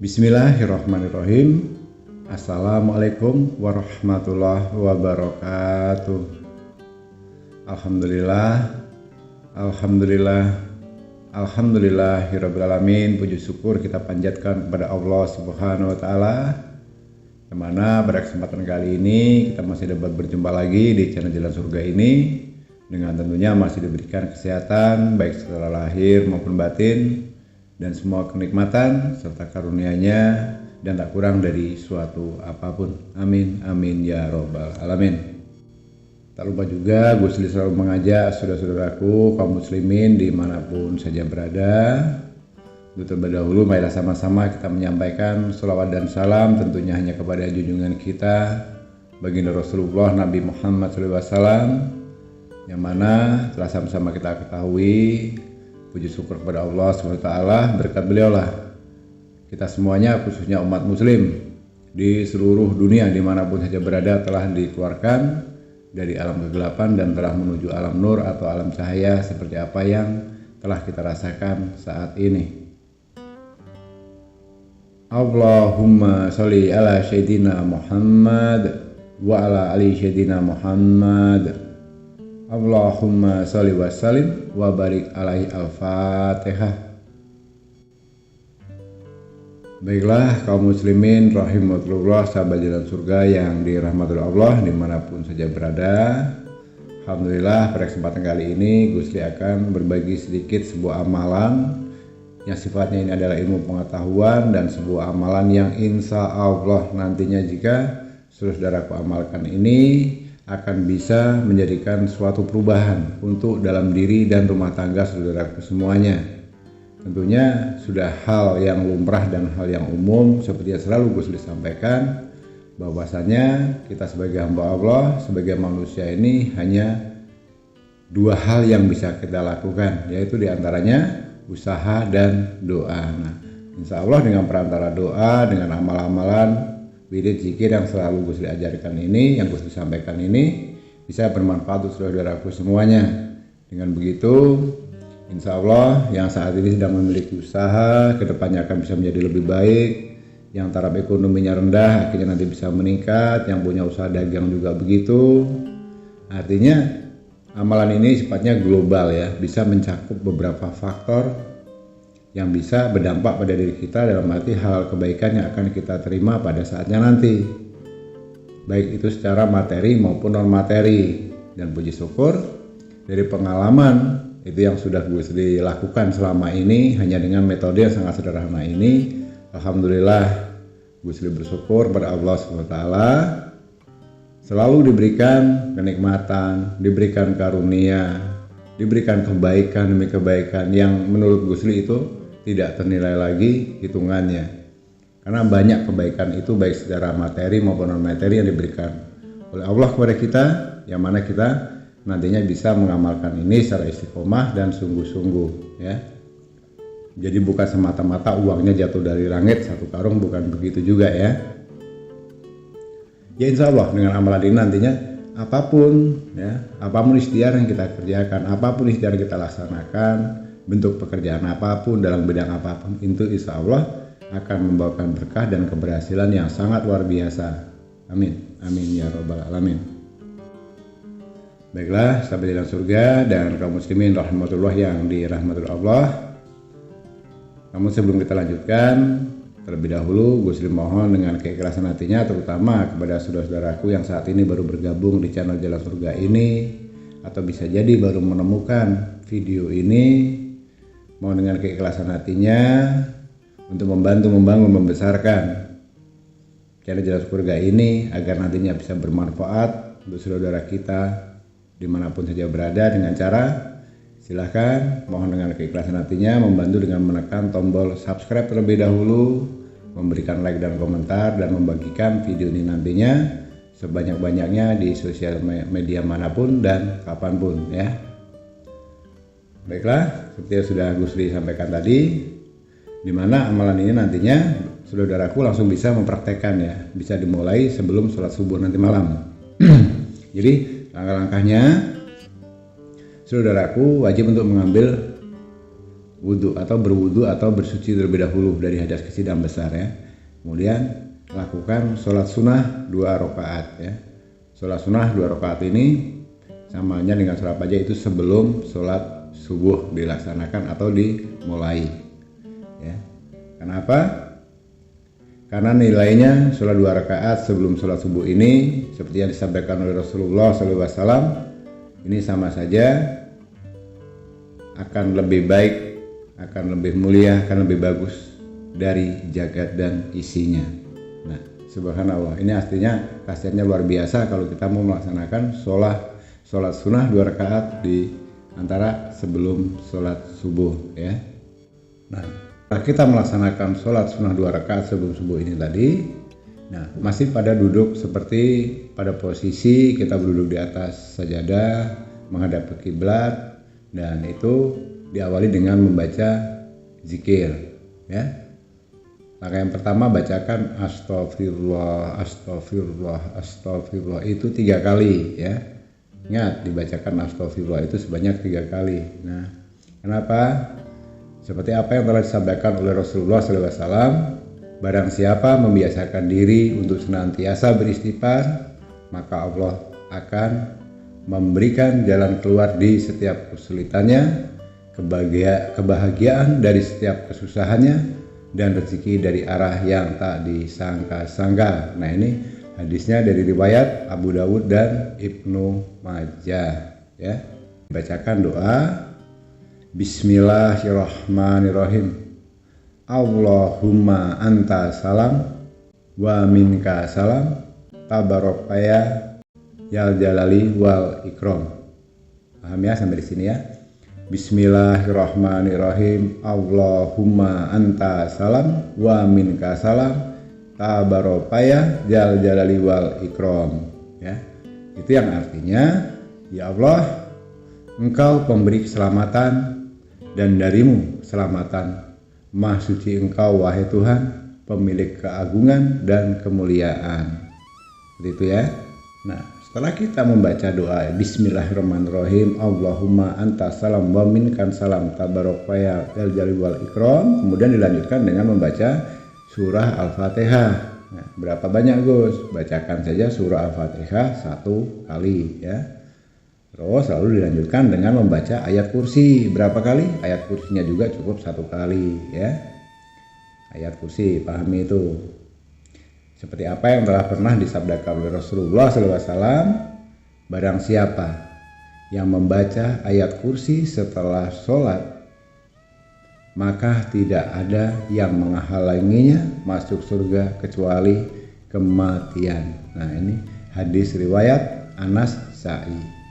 Bismillahirrahmanirrahim. Assalamualaikum warahmatullahi wabarakatuh. Alhamdulillahirabbil alamin. Puji syukur kita panjatkan kepada Allah Subhanahu wa taala, yang mana pada kesempatan kali ini kita masih dapat berjumpa lagi di channel Jalan Surga ini, dengan tentunya masih diberikan kesehatan baik secara lahir maupun batin, dan semua kenikmatan serta karunia-Nya dan tak kurang dari suatu apapun. Amin amin ya robbal alamin. Tak lupa juga Gusli selalu mengajak saudara-saudaraku kaum muslimin dimanapun saja berada, untuk terlebih dahulu marilah sama-sama kita menyampaikan sholawat dan salam tentunya hanya kepada junjungan kita baginda Rasulullah Nabi Muhammad SAW, yang mana telah sama-sama kita ketahui, puji syukur kepada Allah SWT, berkat beliau lah kita semuanya khususnya umat muslim di seluruh dunia dimanapun saja berada telah dikeluarkan dari alam kegelapan dan telah menuju alam nur atau alam cahaya seperti apa yang telah kita rasakan saat ini. Allahumma sholli ala sayyidina Muhammad wa ala ali sayyidina Muhammad. Allahumma sholli wa sallim wa barik alaihi. Al-Fatihah. Baiklah kaum muslimin rahimahullah, sahabat Jalan Surga yang dirahmati Allah dimanapun saja berada. Alhamdulillah pada kesempatan kali ini Gusli akan berbagi sedikit sebuah amalan yang sifatnya ini adalah ilmu pengetahuan, dan sebuah amalan yang insya Allah nantinya jika saudara-saudaraku amalkan ini akan bisa menjadikan suatu perubahan untuk dalam diri dan rumah tangga saudaraku semuanya. Tentunya sudah hal yang lumrah dan hal yang umum seperti yang selalu Gusli sampaikan, bahwasanya kita sebagai hamba Allah, sebagai manusia ini hanya dua hal yang bisa kita lakukan, yaitu diantaranya usaha dan doa. Nah, insya Allah dengan perantara doa, dengan amal-amalan wirid zikir yang selalu Gusli ajarkan ini, yang Gusli sampaikan ini, bisa bermanfaat untuk saudaraku semuanya. Dengan begitu, insya Allah yang saat ini sedang memiliki usaha, kedepannya akan bisa menjadi lebih baik. Yang taraf ekonominya rendah, akhirnya nanti bisa meningkat. Yang punya usaha dagang juga begitu. Artinya amalan ini sifatnya global ya, bisa mencakup beberapa faktor yang bisa berdampak pada diri kita, dalam arti hal kebaikan yang akan kita terima pada saatnya nanti, baik itu secara materi maupun non materi. Dan puji syukur dari pengalaman itu yang sudah gue lakukan selama ini hanya dengan metode yang sangat sederhana ini, alhamdulillah gue bersyukur pada Allah SWT selalu diberikan kenikmatan, diberikan karunia, diberikan kebaikan demi kebaikan yang menurut Gusli itu tidak ternilai lagi hitungannya, karena banyak kebaikan itu baik secara materi maupun non materi yang diberikan oleh Allah kepada kita, yang mana kita nantinya bisa mengamalkan ini secara istiqomah dan sungguh-sungguh ya. Jadi bukan semata-mata uangnya jatuh dari langit satu karung, bukan begitu juga ya. Ya insya Allah dengan amalan ini nantinya apapun ya, apapun ikhtiar yang kita kerjakan, apapun ikhtiar yang kita laksanakan, bentuk pekerjaan apapun dalam bidang apapun, itu insya Allah akan membawakan berkah dan keberhasilan yang sangat luar biasa. Amin amin ya robbal alamin. Baiklah sahabat Jalan Surga dan kaum muslimin rahmatullah yang dirahmati Allah. Namun sebelum kita lanjutkan, terlebih dahulu Gusli mohon dengan keikhlasan hatinya, terutama kepada saudara-saudaraku yang saat ini baru bergabung di channel Jalan Surga ini, atau bisa jadi baru menemukan video ini, mohon dengan keikhlasan hatinya untuk membantu membangun, membesarkan channel Jalan Surga ini agar nantinya bisa bermanfaat untuk saudara kita dimanapun saja berada, dengan cara silahkan mohon dengan keikhlasan hatinya membantu dengan menekan tombol subscribe terlebih dahulu, memberikan like dan komentar, dan membagikan video ini nantinya sebanyak-banyaknya di sosial media manapun dan kapanpun ya. Baiklah, seperti yang sudah Gusli sampaikan tadi, Dimana amalan ini nantinya saudaraku langsung bisa mempraktekkan ya, bisa dimulai sebelum sholat subuh nanti malam. Jadi langkah-langkahnya, saudaraku wajib untuk mengambil wudhu atau berwudhu atau bersuci terlebih dahulu dari hadas kecil dan besar ya. Kemudian lakukan sholat sunnah 2 rakaat ya. Sholat sunnah 2 rakaat ini samanya dengan sholat pagi itu sebelum sholat subuh dilaksanakan atau dimulai ya. Kenapa? Karena nilainya sholat 2 rakaat sebelum sholat subuh ini seperti yang disampaikan oleh Rasulullah SAW, ini sama saja akan lebih baik, akan lebih mulia, akan lebih bagus dari jagat dan isinya. Nah, subhanallah, ini artinya khasiatnya luar biasa kalau kita mau melaksanakan sholat sunnah 2 rakaat di antara sebelum sholat subuh ya. Nah, kita melaksanakan sholat sunnah 2 rakaat sebelum subuh ini tadi, nah masih pada duduk seperti pada posisi kita duduk di atas sajadah menghadap ke kiblat, dan itu diawali dengan membaca zikir ya. Langkah yang pertama bacakan astagfirullah, astagfirullah, astagfirullah itu 3 kali ya. Ingat, dibacakan astagfirullah itu sebanyak 3 kali. Nah, kenapa? Seperti apa yang telah disampaikan oleh Rasulullah SAW, barang siapa membiasakan diri untuk senantiasa beristighfar, maka Allah akan memberikan jalan keluar di setiap kesulitannya, kebahagiaan dari setiap kesusahannya, dan rezeki dari arah yang tak disangka-sangka. Nah, ini hadisnya dari riwayat Abu Dawud dan Ibnu Majah ya. Bacakan doa Bismillahirrahmanirrahim. Allahumma anta salam wa minka salam tabarakaya yal jalali wal ikram. Paham ya sampai di sini ya? Bismillahirrahmanirrahim. Allahumma anta salam wa minka salam tabarakaya yal jalali wal ikram ya. Itu yang artinya, ya Allah, Engkau pemberi keselamatan dan darimu keselamatan. Maha suci Engkau wahai Tuhan, pemilik keagungan dan kemuliaan. Seperti itu ya. Nah, setelah kita membaca doa Bismillahirrahmanirrahim, Allahumma anta salam wa minkan salam tabarakaya yal jalali wal ikram, kemudian dilanjutkan dengan membaca surah Al-Fatihah. Nah, berapa banyak Gus? Bacakan saja surah Al-Fatihah 1 kali ya. Terus lalu dilanjutkan dengan membaca ayat kursi. Berapa kali? Ayat kursinya juga cukup 1 kali ya. Ayat kursi, pahami itu. Seperti apa yang telah pernah disabdakan oleh Rasulullah SAW, barang siapa yang membaca ayat kursi setelah sholat, maka tidak ada yang menghalanginya masuk surga kecuali kematian. Nah, ini hadis riwayat Anas Sa'i.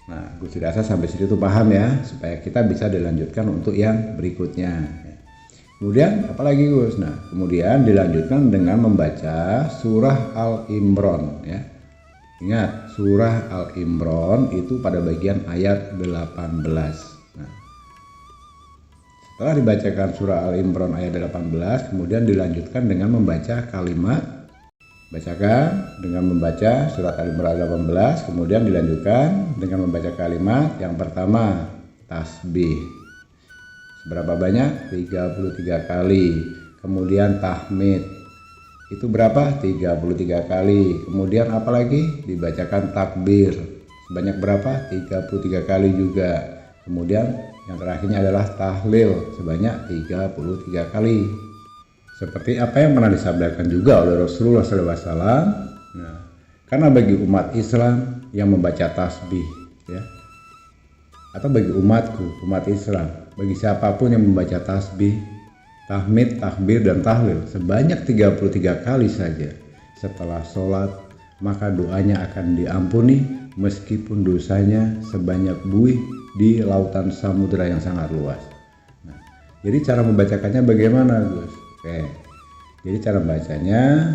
Nah, Gus rasa sampai situ tuh paham ya, supaya kita bisa dilanjutkan untuk yang berikutnya. Kemudian apalagi Gus? Nah, kemudian dilanjutkan dengan membaca surah Al-Imran ya. Ingat, surah Al-Imran itu pada bagian ayat 18. Nah, setelah dibacakan surah Al-Imran ayat 18, kemudian dilanjutkan dengan membaca kalimat. Bacakan dengan membaca surat Al-Imran 18, kemudian dilanjutkan dengan membaca kalimat yang pertama, tasbih. Seberapa banyak? 33 kali. Kemudian tahmid. Itu berapa? 33 kali. Kemudian apa lagi? Dibacakan takbir. Sebanyak berapa? 33 kali juga. Kemudian yang terakhirnya adalah tahlil sebanyak 33 kali. Seperti apa yang pernah disabdakan juga oleh Rasulullah SAW. Nah, karena bagi umat Islam yang membaca tasbih, ya, atau bagi umatku, umat Islam, bagi siapapun yang membaca tasbih, tahmid, takbir, dan tahlil sebanyak 33 kali saja setelah sholat, maka doanya akan diampuni meskipun dosanya sebanyak buih di lautan samudera yang sangat luas. Nah, jadi cara membacakannya bagaimana, Gus? Oke, jadi cara bacanya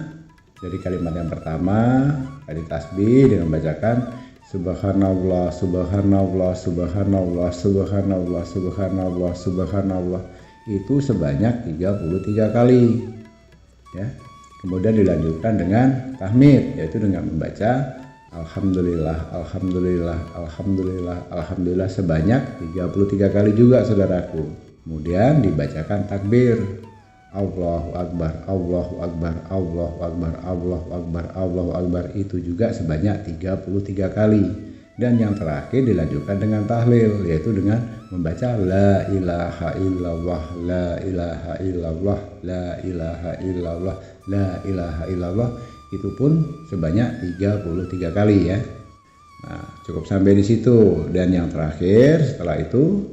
dari kalimat yang pertama dari tasbih dengan bacakan Subhanallah, Subhanallah, Subhanallah, Subhanallah, Subhanallah, Subhanallah. itu sebanyak 33 kali ya. Kemudian dilanjutkan dengan tahmid, yaitu dengan membaca alhamdulillah, alhamdulillah, alhamdulillah, alhamdulillah sebanyak 33 kali juga saudaraku. Kemudian dibacakan takbir, Allahu Akbar, Allahu Akbar, Allahu Akbar, Allahu Akbar, Allahu Akbar, itu juga sebanyak 33 kali. Dan yang terakhir dilanjutkan dengan tahlil, yaitu dengan membaca la ilaha illallah, la ilaha illallah, la ilaha illallah, la ilaha illallah, itu pun sebanyak 33 kali ya. Nah, cukup sampai di situ. Dan yang terakhir setelah itu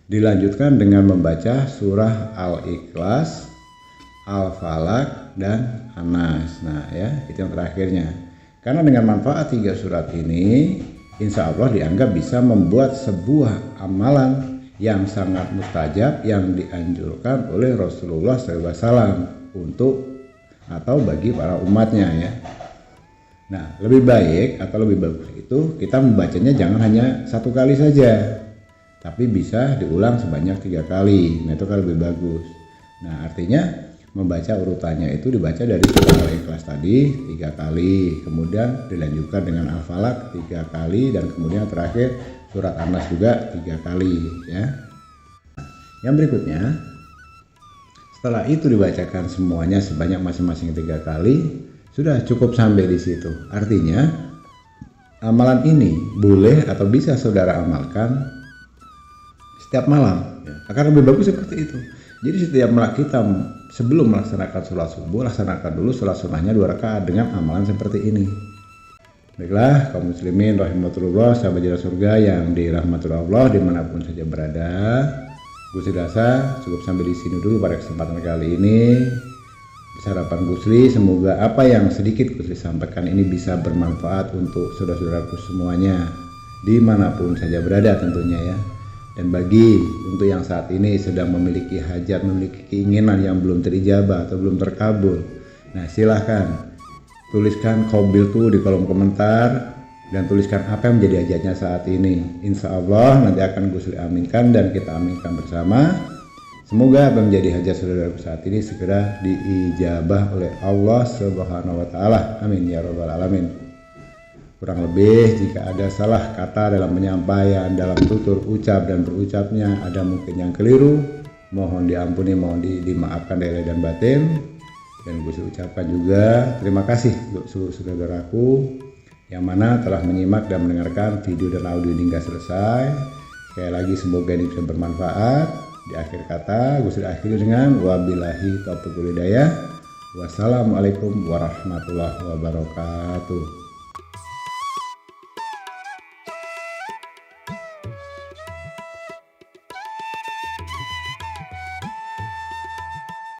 dilanjutkan dengan membaca surah Al-Ikhlas, Al-Falaq, dan An-Nas. Nah ya, itu yang terakhirnya. Karena dengan manfaat 3 surat ini, insya Allah dianggap bisa membuat sebuah amalan yang sangat mustajab yang dianjurkan oleh Rasulullah SAW untuk atau bagi para umatnya ya. Nah, lebih baik atau lebih bagus itu kita membacanya jangan hanya 1 kali saja, tapi bisa diulang sebanyak 3 kali. Nah, itu kan lebih bagus. Nah, artinya membaca urutannya itu dibaca dari surah Al-Ikhlas tadi 3 kali, kemudian dilanjutkan dengan Al-Falaq 3 kali, dan kemudian terakhir surat An-Nas juga 3 kali ya. Yang berikutnya, setelah itu dibacakan semuanya sebanyak masing-masing 3 kali, sudah cukup sampai di situ. Artinya amalan ini boleh atau bisa saudara amalkan setiap malam ya. Akan lebih bagus seperti itu. Jadi setiap malam kita sebelum melaksanakan sholat subuh, laksanakan dulu sholat sunnahnya 2 rakaat dengan amalan seperti ini. Baiklah kaum muslimin rahimakumullah, sahabat jalan surga yang dirahmati Allah dimanapun saja berada, Gusli rasa cukup sampai di sini dulu pada kesempatan kali ini. Harapan Gusli semoga apa yang sedikit Gusli sampaikan ini bisa bermanfaat untuk saudara-saudaraku semuanya dimanapun saja berada tentunya ya. Dan bagi untuk yang saat ini sedang memiliki hajat, memiliki keinginan yang belum terijabah atau belum terkabul, nah silahkan tuliskan qabil tuh di kolom komentar dan tuliskan apa yang menjadi hajatnya saat ini. Insya Allah nanti akan Gusli aminkan dan kita aminkan bersama. Semoga apa yang menjadi hajat saudara saat ini segera diijabah oleh Allah Subhanahu wa Ta'ala. Amin ya Rabbal 'Alamin. Kurang lebih jika ada salah kata dalam penyampaian, dalam tutur ucap dan berucapnya ada mungkin yang keliru, mohon diampuni, mohon dimaafkan dari lahir dan batin. Dan gue ucapkan juga terima kasih untuk seluruh saudaraku yang mana telah menyimak dan mendengarkan video dan audio ini hingga selesai. Sekali lagi semoga ini bisa bermanfaat. Di akhir kata gue sudah akhiri dengan wabillahi taufiq wal hidayah. Wassalamualaikum warahmatullahi wabarakatuh.